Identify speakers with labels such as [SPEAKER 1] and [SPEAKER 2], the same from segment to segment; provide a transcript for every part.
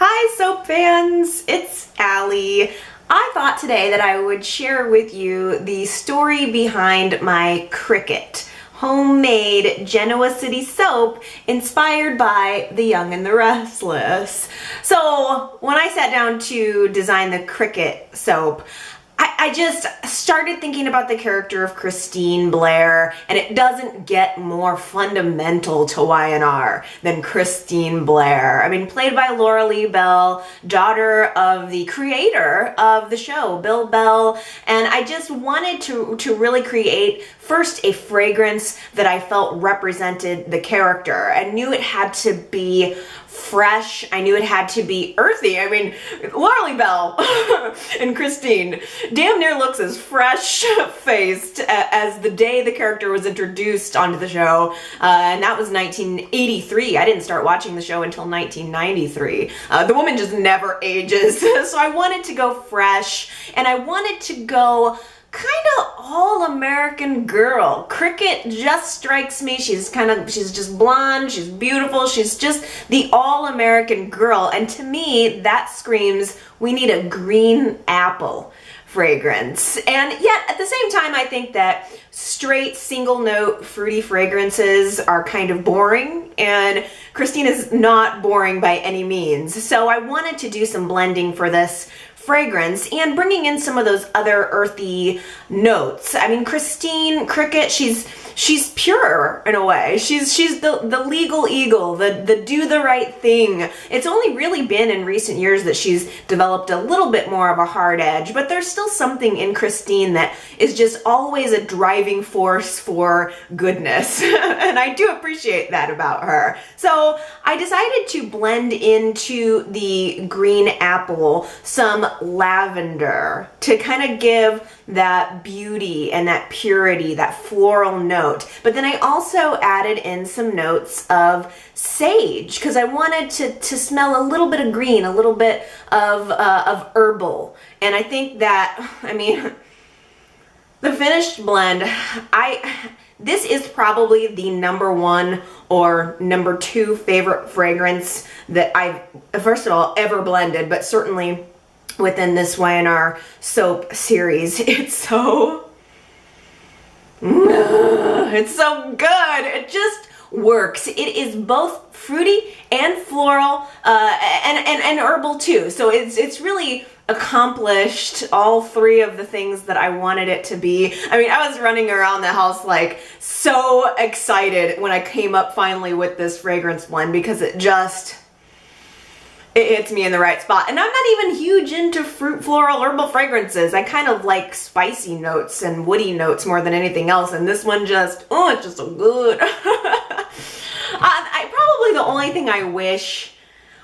[SPEAKER 1] Hi soap fans, it's Allie. I thought today that I would share with you the story behind my Cricut homemade Genoa City soap inspired by The Young and the Restless. So when I sat down to design the Cricut soap, I just started thinking about the character of Christine Blair, and it doesn't get more fundamental to Y&R than Christine Blair. I mean, played by Laura Lee Bell, daughter of the creator of the show, Bill Bell, and I just wanted to really create first a fragrance that I felt represented the character. I knew it had to be fresh. I knew it had to be earthy. I mean, Laura Lee Bell and Christine damn near looks as fresh-faced as the day the character was introduced onto the show, and that was 1983. I didn't start watching the show until 1993. The woman just never ages, so I wanted to go fresh, and I wanted to go kind of all-American girl. Cricut just strikes me. She's just blonde, she's beautiful, she's just the all-American girl. And to me, that screams, we need a green apple fragrance. And yet, at the same time, I think that straight single note fruity fragrances are kind of boring, and Christine is not boring by any means. So I wanted to do some blending for this fragrance and bringing in some of those other earthy notes. I mean, Christine Cricut, she's pure in a way. She's the legal eagle, the do the right thing. It's only really been in recent years that she's developed a little bit more of a hard edge, but there's still something in Christine that is just always a driving force for goodness. And I do appreciate that about her. So I decided to blend into the green apple some lavender to kind of give that beauty and that purity, that floral note. But then I also added in some notes of sage because I wanted to smell a little bit of green, a little bit of herbal. And I think that, I mean, the finished blend, this is probably the #1 or #2 favorite fragrance that I've, first of all, ever blended, but certainly within this Y&R soap series. It's so good. It just works. It is both fruity and floral and herbal too. So it's really accomplished all three of the things that I wanted it to be. I mean, I was running around the house like so excited when I came up finally with this fragrance blend because it hits me in the right spot. And I'm not even huge into fruit, floral, herbal fragrances. I kind of like spicy notes and woody notes more than anything else. And this one just, oh, it's just so good. Probably the only thing I wish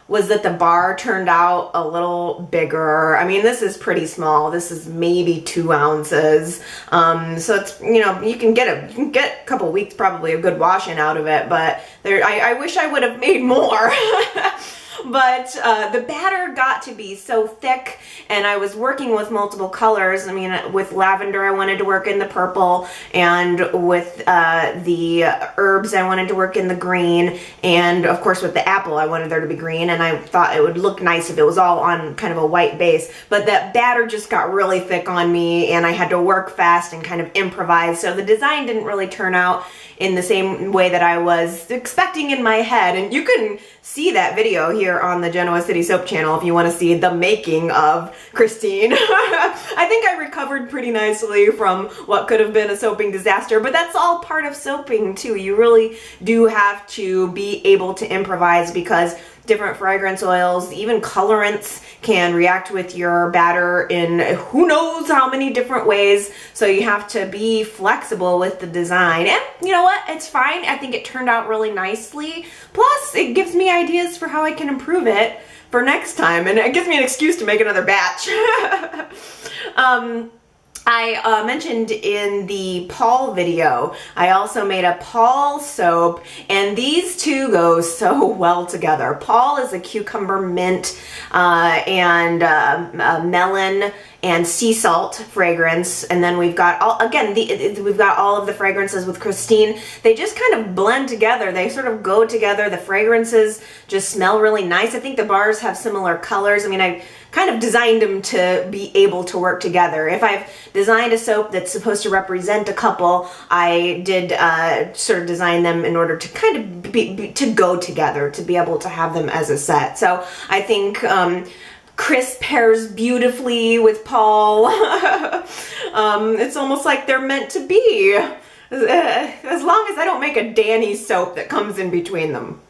[SPEAKER 1] was that the bar turned out a little bigger. I mean, this is pretty small. This is maybe 2 ounces. So it's, you know, you can get a couple weeks probably of good washing out of it, but I wish I would have made more. But the batter got to be so thick, and I was working with multiple colors. I mean, with lavender, I wanted to work in the purple, and with the herbs, I wanted to work in the green, and of course with the apple, I wanted there to be green, and I thought it would look nice if it was all on kind of a white base. But that batter just got really thick on me, and I had to work fast and kind of improvise, so the design didn't really turn out in the same way that I was expecting in my head. And you can see that video here on the Genoa City Soap channel if you want to see the making of Christine. I think I recovered pretty nicely from what could have been a soaping disaster, but that's all part of soaping too. You really do have to be able to improvise because different fragrance oils, even colorants, can react with your batter in who knows how many different ways. So you have to be flexible with the design. And you know what? It's fine. I think it turned out really nicely. Plus, it gives me ideas for how I can improve it for next time. And it gives me an excuse to make another batch. I mentioned in the Paul video, I also made a Paul soap, and these two go so well together. Paul is a cucumber mint and melon and sea salt fragrance, and then we've got we've got all of the fragrances with Christine. They just kind of blend together. They sort of go together. The fragrances just smell really nice. I think the bars have similar colors. I mean, I kind of designed them to be able to work together. If I've designed a soap that's supposed to represent a couple, I did sort of design them in order to kind of to go together, to be able to have them as a set. So I think Chris pairs beautifully with Paul. It's almost like they're meant to be. As long as I don't make a Danny soap that comes in between them.